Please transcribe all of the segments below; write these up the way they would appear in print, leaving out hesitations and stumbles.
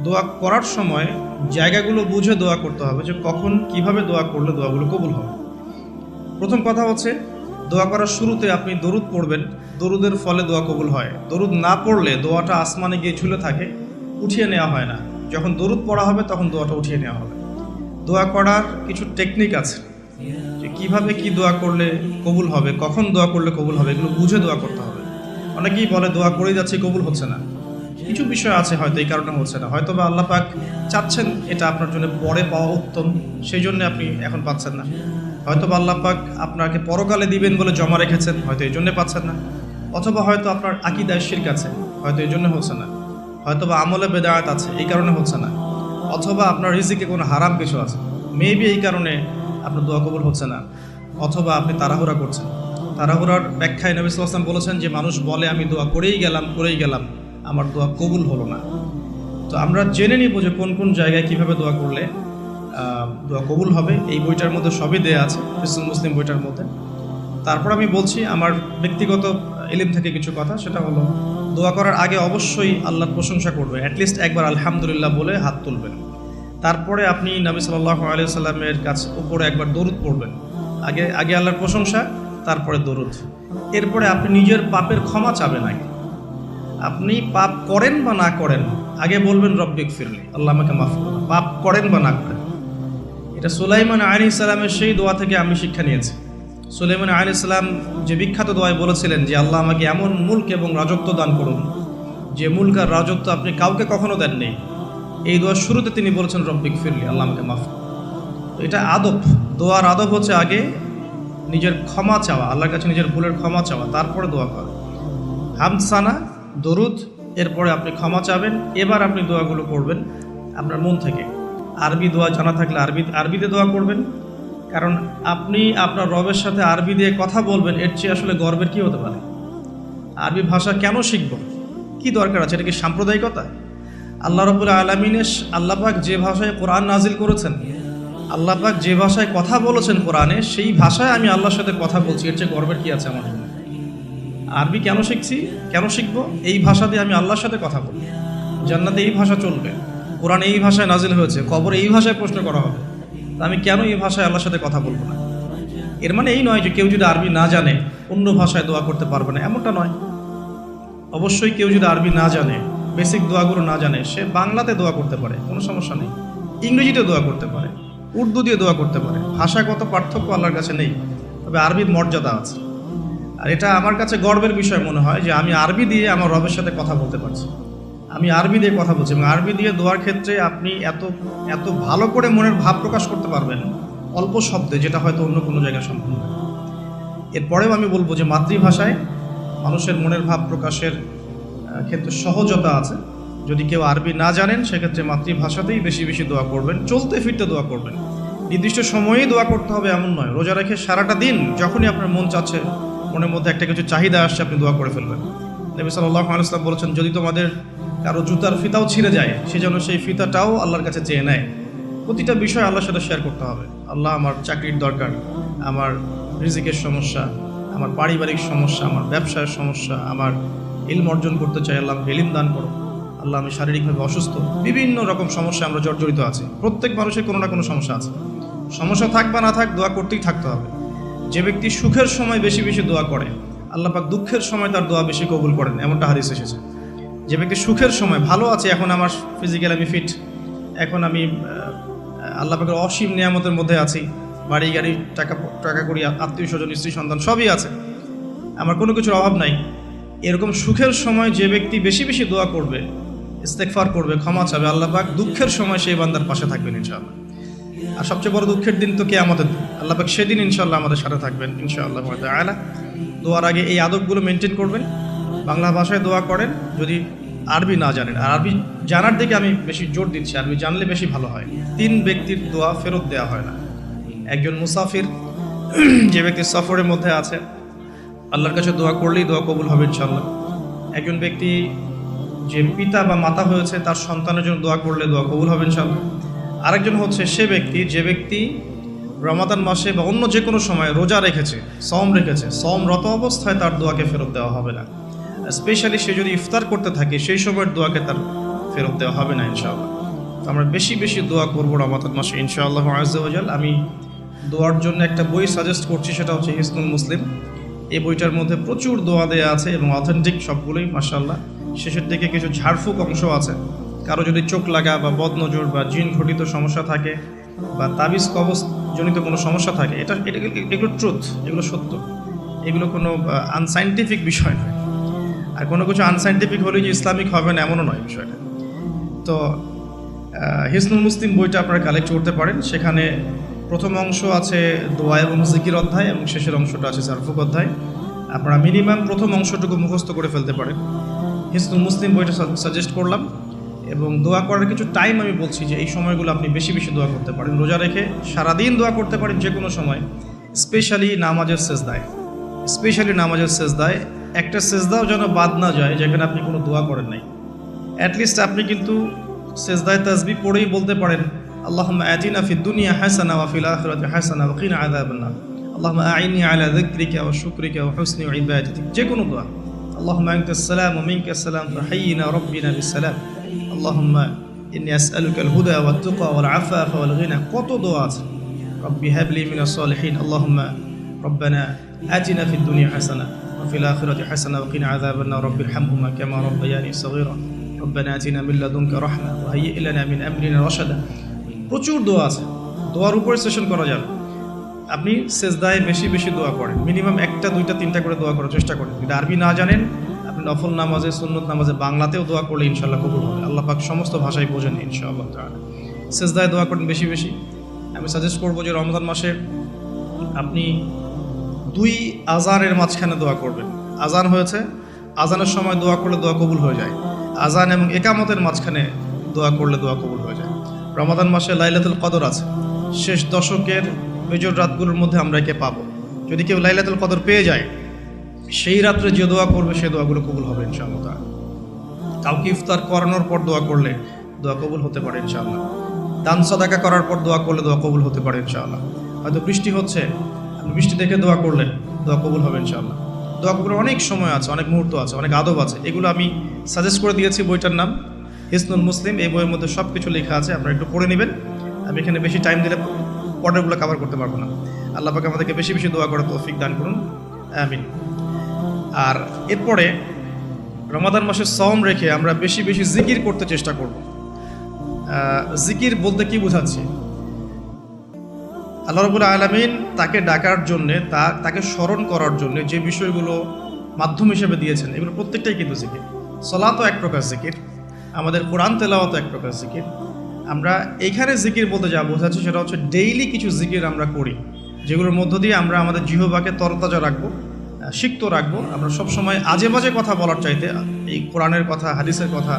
দোয়া করার সময় জায়গাগুলো বুঝে দোয়া করতে হবে যে কখন কিভাবে দোয়া করলে দোয়াগুলো কবুল হবে। প্রথম কথা হচ্ছে দোয়া করার শুরুতে আপনি দরুদ পড়বেন, দরুদের ফলে দোয়া কবুল হয়। দরুদ না পড়লে দোয়াটা আসমানে গিয়ে ঝুলে থাকে, উঠিয়ে নেওয়া হয় না। যখন দরুদ পড়া হবে তখন দোয়াটা উঠিয়ে নেওয়া হবে। দোয়া করার কিছু টেকনিক আছে যে কীভাবে কি দোয়া করলে কবুল হবে, কখন দোয়া করলে কবুল হবে, এগুলো বুঝে দোয়া করতে হবে। অনেকেই বলে দোয়া করেই যাচ্ছে কবুল হচ্ছে না। কিছু বিষয় আছে হয়তো এই কারণে হচ্ছে না, হয়তো বা আল্লাহ পাক চাচ্ছেন এটা আপনার জন্য পরে পাওয়া উত্তম, সেই জন্য আপনি এখন পাচ্ছেন না। হয়তো বা আল্লাহ পাক আপনাকে পরকালে দিবেন বলে জমা রেখেছেন, হয়তো এই জন্যে পাচ্ছেন না। অথবা হয়তো আপনার আকীদায় শিরক আছে, হয়তো এই জন্য হচ্ছে না। হয়তো বা আমলে বেদায়াত আছে, এই কারণে হচ্ছে না। অথবা আপনার রিজিকে কোনো হারাম কিছু আছে, মেবি এই কারণে আপনার দোয়া কবুল হচ্ছে না। অথবা আপনি তাড়াহুড়া করছেন। তাড়াহুড়ার ব্যাখ্যায় নবী সাল্লাল্লাহু আলাইহি ওয়াসাল্লাম বলেছেন যে মানুষ বলে আমি দোয়া করেই গেলাম, আমার দোয়া কবুল হলো না। তো আমরা জেনে নিব যে কোন কোন জায়গায় কিভাবে দোয়া করলে দোয়া কবুল হবে। এই বইটার মধ্যে সবই দেয়া আছে, হিসনুল মুসলিম বইটার মধ্যে। তারপর আমি বলছি আমার ব্যক্তিগত ইলম থেকে কিছু কথা, সেটা হলো দোয়া করার আগে অবশ্যই আল্লাহর প্রশংসা করবে, অ্যাটলিস্ট একবার আলহামদুলিল্লাহ বলে হাত তুলবেন। তারপরে আপনি নবী সাল্লাল্লাহু আলাইহি সাল্লামের কাছে উপরে একবার দরুদ পড়বেন। আগে আল্লাহর প্রশংসা, তারপরে দরুদ। এরপরে আপনি নিজের পাপের ক্ষমা চাবেন। আপনি পাপ করেন বা না করেন, আগে বলবেন রব্বিক ফিরলি, আল্লাহ আমাকে মাফ করুন। পাপ করেন বা না করেন, এটা সুলাইমান আলাইহিস সালামের সেই দোয়া থেকে আমি শিক্ষা নিয়েছি। সুলাইমান আলাইহিস সালাম যে বিখ্যাত দোয়ায় বলেছিলেন যে আল্লাহ আমাকে এমন মুলক এবং রাজত্ব দান করুন যে মুলক আর রাজত্ব আপনি কাউকে কখনো দেননি। এই দোয়ার শুরুতে তিনি বলেছেন রব্বিক ফিরলি, আল্লাহ আমাকে মাফ করুন। তো এটা আদব, দোয়ার আদব হচ্ছে আগে নিজের ক্ষমা চাওয়া, আল্লাহর কাছে নিজের ভুলের ক্ষমা চাওয়া, তারপরে দোয়া করা। হামসানা, দরুদ, এরপরে আপনি ক্ষমা চাবেন। এবার আপনি দোয়াগুলো করবেন আপনার মন থেকে। আরবি দোয়া জানা থাকলে আরবিতে দোয়া করবেন, কারণ আপনি আপনার রবের সাথে আরবি দিয়ে কথা বলবেন, এর চেয়ে আসলে গর্বের কী হতে পারে। আরবি ভাষা কেন শিখব, কি দরকার আছে? এটা কি সাম্প্রদায়িকতা? আল্লাহ রাব্বুল আলামিনের আল্লাহ পাক যে ভাষায় কোরআন নাজিল করেছেন, আল্লাহ পাক যে ভাষায় কথা বলেছেন কোরআনে, সেই ভাষায় আমি আল্লাহর সাথে কথা বলছি, এর চেয়ে গর্বের কী আছে আমার জন্য? আরবি কেন শিখছি, কেন শিখবো? এই ভাষা দিয়ে আমি আল্লাহর সাথে কথা বলবো। জান্নাতে এই ভাষা চলবে, কোরআন এই ভাষায় নাজিল হয়েছে, কবরে এই ভাষায় প্রশ্ন করা হবে, তা আমি কেন এই ভাষায় আল্লাহর সাথে কথা বলবো না? এর মানে এই নয় যে কেউ যদি আরবি না জানে অন্য ভাষায় দোয়া করতে পারবে না, এমনটা নয়। অবশ্যই কেউ যদি আরবি না জানে, বেসিক দোয়াগুলো না জানে, সে বাংলাতে দোয়া করতে পারে, কোনো সমস্যা নেই। ইংরেজিতে দোয়া করতে পারে, উর্দু দিয়ে দোয়া করতে পারে। ভাষাগত পার্থক্য আল্লাহর কাছে নেই, তবে আরবির মর্যাদা আছে। আর এটা আমার কাছে গর্বের বিষয় মনে হয় যে আমি আরবি দিয়ে আমার রবের সাথে কথা বলতে পারছি। আমি আরবি দিয়ে কথা বলছি, এবং আরবি দিয়ে দোয়ার ক্ষেত্রে আপনি এত ভালো করে মনের ভাব প্রকাশ করতে পারবেন অল্প শব্দে, যেটা হয়তো অন্য কোনো জায়গায় সম্ভব নয়। এরপরেও আমি বলবো যে মাতৃভাষায় মানুষের মনের ভাব প্রকাশের ক্ষেত্রে সহজতা আছে। যদি কেউ আরবি না জানেন, সেক্ষেত্রে মাতৃভাষাতেই বেশি বেশি দোয়া করবেন, চলতে ফিরতে দোয়া করবেন। নির্দিষ্ট সময়েই দোয়া করতে হবে এমন নয়। রোজা রেখে সারাটা দিন যখনই আপনার মন চাচ্ছে, মনের মধ্যে একটা কিছু চাহিদা আসছে, আপনি দোয়া করে ফেলবেন। নবী সাল্লাল্লাহু আলাইহি ওয়াসাল্লাম বলেছেন, যদি তোমাদের কারো জুতার ফিতাও ছিঁড়ে যায়, সে যেন সেই ফিতাটাও আল্লাহর কাছে চেয়ে নেয়। প্রতিটা বিষয় আল্লাহর সাথে শেয়ার করতে হবে। আল্লাহ, আমার চাকরির দরকার, আমার রিজিকের সমস্যা, আমার পারিবারিক সমস্যা, আমার ব্যবসার সমস্যা, আমার ইলম অর্জন করতে চাই, আল্লাহ আমাকে ইলম দান করো। আল্লাহ, আমি শারীরিকভাবে অসুস্থ। বিভিন্ন রকম সমস্যা আমরা জর্জরিত আছি। প্রত্যেক মানুষের কোনো না কোনো সমস্যা আছে। সমস্যা থাক বা না থাক, দোয়া করতেই থাকতে হবে। যে ব্যক্তি সুখের সময় বেশি বেশি দোয়া করে, আল্লাহ পাক দুঃখের সময় তার দোয়া বেশি কবুল করেন, এমনটা হাদিস এসেছে। যে ব্যক্তি সুখের সময় ভালো আছে, এখন আমার ফিজিক্যাল আমি ফিট, এখন আমি আল্লাহ পাকের অসীম নিয়ামতের মধ্যে আছি, বাড়ি গাড়ি, টাকা করি, আত্মীয় স্বজন, স্ত্রী সন্তান সবই আছে, আমার কোনো কিছুর অভাব নাই। এরকম সুখের সময় যে ব্যক্তি বেশি বেশি দোয়া করবে, ইস্তেগফার করবে, ক্ষমা চাবে, আল্লাহ পাক দুঃখের সময় সেই বান্দার পাশে থাকবেন ইনশাআল্লাহ। আর সবচেয়ে বড় দুঃখের দিন তো কিয়ামতের দিন, আল্লাহ পাক সেদিন ইনশাআল্লাহ আমাদের সাথে থাকবেন ইনশাআল্লাহ তাআলা। দোয়ার আগে এই আদবগুলো মেনটেন করবেন। বাংলা ভাষায় দোয়া করেন যদি আরবি না জানেন। আর আরবি জানার দিকে আমি বেশি জোর দিচ্ছি, আরবি জানলে বেশি ভালো হয়। 3 ব্যক্তির দোয়া ফেরত দেওয়া হয় না। একজন মুসাফির, যে ব্যক্তি সফরের মধ্যে আছে, আল্লাহর কাছে দোয়া করলেই দোয়া কবুল হবে ইনশাআল্লাহ। একজন ব্যক্তি যে পিতা বা মাতা হয়েছে, তার সন্তানের জন্য দোয়া করলে দোয়া কবুল হবে ইনশাআল্লাহ। আরেকজন হচ্ছে সে ব্যক্তি যে ব্যক্তি রমাদান মাসে বা অন্য যে কোনো সময় রোজা রেখেছে, সমরত অবস্থায় তার দোয়াকে ফেরত দেওয়া হবে না। স্পেশালি সে যদি ইফতার করতে থাকে, সেই সময়ের দোয়াকে তার ফেরত দেওয়া হবে না ইনশাআল্লাহ। তো আমরা বেশি বেশি দোয়া করবো রমাদান মাসে ইনশাআল্লাহ আযজা ওয়া জাল। আমি দোয়ার জন্য একটা বই সাজেস্ট করছি, সেটা হচ্ছে হিসনুল মুসলিম। এই বইটার মধ্যে প্রচুর দোয়া দেওয়া আছে এবং অথেন্টিক সবগুলোই মাশাআল্লাহ। শেষের দিকে কিছু ঝাড়ফুঁক অংশ আছে। কারো যদি চোখ লাগা বা বদনজর বা জিন ঘটিত সমস্যা থাকে বা তাবিজ কবজ জনিত কোনো সমস্যা থাকে, এগুলো ট্রুথ, এগুলো সত্য, এগুলো কোনো আনসাইন্টিফিক বিষয় নয়। আর কোনো কিছু আনসাইন্টিফিক হলে যে ইসলামিক হবে না এমনও নয় বিষয়টা। তো হিসনুল মুসলিম বইটা আপনারা কালেক্ট করতে পারেন। সেখানে প্রথম অংশ আছে দোয়া এবং জিকির অধ্যায় এবং শেষের অংশটা আছে ঝাড়ফুঁক অধ্যায়। আপনারা মিনিমাম প্রথম অংশটুকু মুখস্থ করে ফেলতে পারেন। হিসনুল মুসলিম বইটা সাজেস্ট করলাম। এবং দোয়া করার কিছু টাইম আমি বলছি যে এই সময়গুলো আপনি বেশি বেশি দোয়া করতে পারেন। রোজা রেখে সারাদিন দোয়া করতে পারেন যে কোনো সময়, স্পেশালি নামাজের সেজদায় একটা সেজদাও যেন বাদ না যায় যেখানে আপনি কোনো দোয়া করেন নাই। অ্যাটলিস্ট আপনি কিন্তু সেজদায় তাসবিহ পড়েই বলতে পারেন আল্লাহুম্মা আতিনা ফিদ দুনিয়া হাসানা ওয়া ফিল আখিরাতি হাসানা ওয়া কিনা আযাবান নার, আল্লাহুম্মা আইনি আলা যিকরিকা ওয়া শুকরিকা ওয়া হুসনি ইবাদাতিক, যে কোনো দোয়া। আল্লাহুম্মা আনতাস সালাম ওয়া মিনকাস সালাম ফাহাইয়িনা রাব্বিনা বিস সালাম, আল্লাহুম্মা ইন্নী আসআলুকাল হুদা ওয়াত তুকা ওয়াল আফাফা ওয়াল গিনা। কত দোয়া আছে। রব্বি হাবলি মিনাস সালিহিন, আল্লাহুম্মা রব্বানা আতিনা ফিদ দুনিয়া হাসানা ওয়া ফিল আখিরাতি হাসানা ওয়া কিনা আযাবান নার, রব্বিরহামহুমা কামা রাব্বায়ানি সগীরা, রব্বানা আতিনা মিন লাদুনকা রাহমা ওয়া হাইয়্যি লানা মিন আমরিনা রাশাদা। প্রচুর দোয়া আছে, দোয়ার উপরে সেশন করা যাবে। আপনি সেজদায় বেশি বেশি দোয়া করেন, মিনিমাম 1টা 2টা 3টা করে দোয়া করার চেষ্টা করেন। যদি আরবি না জানেন, আপনি নফল নামাজে, সুন্নত নামাজে বাংলাতেও দোয়া করলে ইনশাআল্লাহ কবুল হবে। আল্লাহ পাক সমস্ত ভাষায় বোঝেন ইনশাআল্লাহ তাআলা। সেজদায় দোয়া করেন বেশি বেশি। আমি সাজেস্ট করবো যে রমজান মাসে আপনি 2 আজানের মাঝখানে দোয়া করবেন। আজান হয়েছে, আজানের সময় দোয়া করলে দোয়া কবুল হয়ে যায়। আজান এবং একামতের মাঝখানে দোয়া করলে দোয়া কবুল হয়ে যায়। রমাদান মাসে লাইলাতুল কদর আছে, শেষ দশকের মেজর রাতগুলোর মধ্যে আমরা একে পাবো। যদি কেউ লাইলাতুল কদর পেয়ে যায়, সেই রাত্রে যে দোয়া করবে সেই দোয়াগুলো কবুল হবে ইনশাআল্লাহ। কাউকে ইফতার করানোর পর দোয়া করলে দোয়া কবুল হতে পারে ইনশাআল্লাহ। দান সাদাকা করার পর দোয়া করলে দোয়া কবুল হতে পারে ইনশাআল্লাহ। হয়তো বৃষ্টি হচ্ছে, আপনি বৃষ্টি দেখে দোয়া করলেন, দোয়া কবুল হবে ইনশাআল্লাহ। দোয়া কবুলের অনেক সময় আছে, অনেক মুহূর্ত আছে, অনেক আদব আছে। এগুলো আমি সাজেস্ট করে দিয়েছি। বইটার নাম হিসনুল মুসলিম। এই বইয়ের মধ্যে সব কিছু লেখা আছে, আপনারা একটু পড়ে নেবেন। আমি এখানে বেশি টাইম দিলে পর্ডারগুলো কভার করতে পারবো না। আল্লাহ পাক আমাদেরকে বেশি বেশি দোয়া করার তৌফিক দান করুন, আমিন। আর এরপরে রমাদান মাসে সওম রেখে আমরা বেশি বেশি জিকির করতে চেষ্টা করব। জিকির বলতে কি বোঝাচ্ছি? আল্লাহ রাব্বুল আলামিন তাকে ডাকার জন্যে, তাকে স্মরণ করার জন্য যে বিষয়গুলো মাধ্যম হিসেবে দিয়েছেন, এগুলো প্রত্যেকটাই কিন্তু জিকির। সলাতও এক প্রকার জিকির, আমাদের কোরআন তেলাওয়াতও এক প্রকার জিকির। আমরা এইখানে জিকির বলতে যা বোঝাচ্ছি সেটা হচ্ছে ডেইলি কিছু জিকির আমরা করি, যেগুলোর মধ্য দিয়ে আমরা আমাদের জিহ্বাকে তরতাজা রাখবো, সিক্ত রাখবো। আমরা সবসময় আজে বাজে কথা বলার চাইতে এই কোরআনের কথা, হাদিসের কথা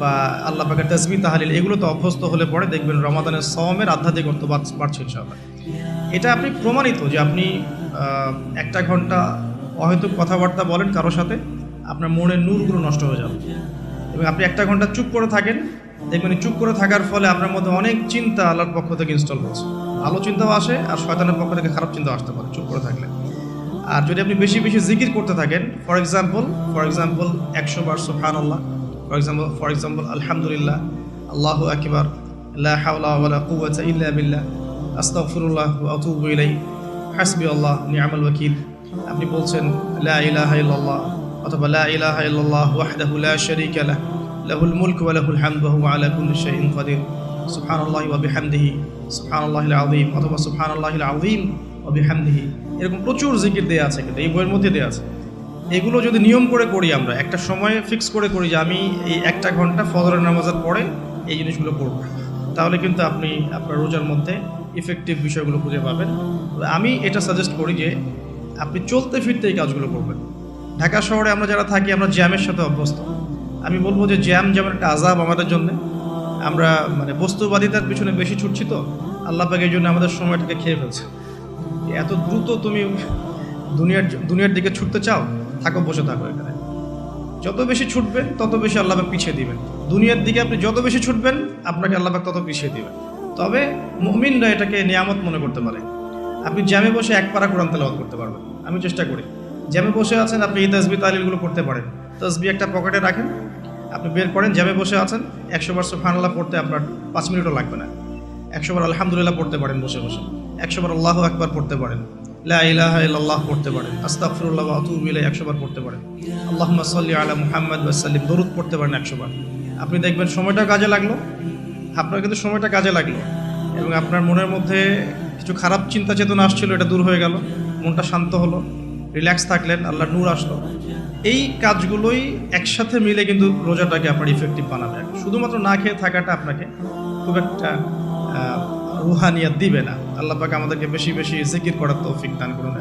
বা আল্লাহ পাকের তাসবিহ তাহলিল, এগুলো তো অভ্যস্ত হলে পরে দেখবেন রমাদানের সওমের আধ্যাত্মিকত্ব বাড়ছে ইনশাআল্লাহ। এটা আপনি প্রমাণিত যে আপনি 1টা ঘন্টা অহেতুক কথাবার্তা বলেন কারোর সাথে, আপনার মনের নূরগুলো নষ্ট হয়ে যাবে। এবং আপনি 1টা ঘন্টা চুপ করে থাকেন, দেখবেন চুপ করে থাকার ফলে আপনার মধ্যে অনেক চিন্তা আল্লাহর পক্ষ থেকে ইনস্টল হচ্ছে। ভালো চিন্তাও আসে আর শয়তানের পক্ষ থেকে খারাপ চিন্তাও আসতে পারে চুপ করে থাকলে। আর যদি আপনি বেশি বেশি জিকির করতে থাকেন, ফর এক্সাম্পল 100 বার সুবহানাল্লাহ, ফর এক্সাম্পল আলহামদুলিল্লাহ, আল্লাহু আকবার, লা হাওলা ওয়ালা কুওয়াতা ইল্লা বিল্লাহ, আস্তাগফিরুল্লাহ ওয়া আতুবু ইলাইহি, হাসবিয়াল্লাহ নি'মাল ওয়াকিল। আপনি বলছেন লা ইলাহা ইল্লাল্লাহ অথবা লা ইলাহা ইল্লাল্লাহ ওয়াহদাহু লা শারীকা লাহু, লাহুল মুলকু ওয়া লাহুল হামদু ওয়া হুয়া আলা কুল্লি শাইইন কাদির, সুবহানাল্লাহি ওয়া বিহামদিহি, সুবহানাল্লাহিল আযীম অথবা সুবহানাল্লাহিল আযীম ওয়া বিহামদিহি। এরকম প্রচুর জিকির দেয়া আছে, কিন্তু এই বইয়ের মধ্যে দেয়া আছে। এগুলো যদি নিয়ম করে করি, আমরা একটা সময় ফিক্স করে করি যে আমি এই 1টা ঘন্টা ফজরের নামাজের পরে এই জিনিসগুলো করব, তাহলে কিন্তু আপনি আপনার রোজার মধ্যে ইফেক্টিভ বিষয়গুলো খুঁজে পাবেন। আমি এটা সাজেস্ট করি যে আপনি চলতে ফিরতে এই কাজগুলো করবেন। ঢাকা শহরে আমরা যারা থাকি, আমরা জ্যামের সাথে অভ্যস্ত। আমি বলবো যে জ্যাম যেমন একটা আযাব আমাদের জন্য, আমরা মানে বস্তুবাদিতার পিছনে বেশি ছুটছি, তো আল্লাহ পাক এই জন্য আমাদের সময়টাকে খেয়ে ফেলছে। এত দ্রুত তুমি দুনিয়ার দিকে ছুটতে চাও, থাকো, বসে থাকো এখানে। যত বেশি ছুটবেন তত বেশি আল্লাহ পাক পিছিয়ে দিবেন। দুনিয়ার দিকে আপনি যত বেশি ছুটবেন, আপনাকে আল্লাহ পাক তত পিছিয়ে দিবেন। তবে মুমিনরা এটাকে নিয়ামত মনে করতে পারে। আপনি জ্যামে বসে 1 পারা কোরআন তেলাওয়াত করতে পারবেন। আমি চেষ্টা করি, জ্যামে বসে আছেন, আপনি এই তাসবিহ তাহলিলগুলো করতে পারেন। তাসবিহ একটা পকেটে রাখেন, আপনি বের করেন, জ্যামে বসে আছেন, 100 বার সুবহানাল্লাহ পড়তে আপনার 5 মিনিটও লাগবে না। 100 বার আলহামদুলিল্লাহ পড়তে পারেন বসে বসে, 100 বার আল্লাহু আকবার পড়তে পারেন, লা ইলাহা ইল্লাল্লাহ পড়তে পারেন, আস্তাগফিরুল্লাহ ওয়া আতুবু ইলাইহি 100 বার পড়তে পারেন, আল্লাহুম্মা সাল্লি আলা মুহাম্মাদ ওয়া সাল্লিম দরুদ পড়তে পারেন 100 বার। আপনি দেখবেন সময়টা কাজে লাগলো, আপনার কিন্তু সময়টা কাজে লাগলো, এবং আপনার মনের মধ্যে কিছু খারাপ চিন্তা চেতনা আসছিল, এটা দূর হয়ে গেল, মনটা শান্ত হলো, রিল্যাক্স থাকলেন, আল্লাহর নূর আসলো। এই কাজগুলোই একসাথে মিলে কিন্তু রোজাটাকে আপনার ইফেক্টিভ বানাবে। শুধুমাত্র না খেয়ে থাকাটা আপনাকে খুব একটা রুহানিয়াত দিবে না। আল্লাহ পাক আমাদেরকে বেশি বেশি জিকির করার তৌফিক দান করুন।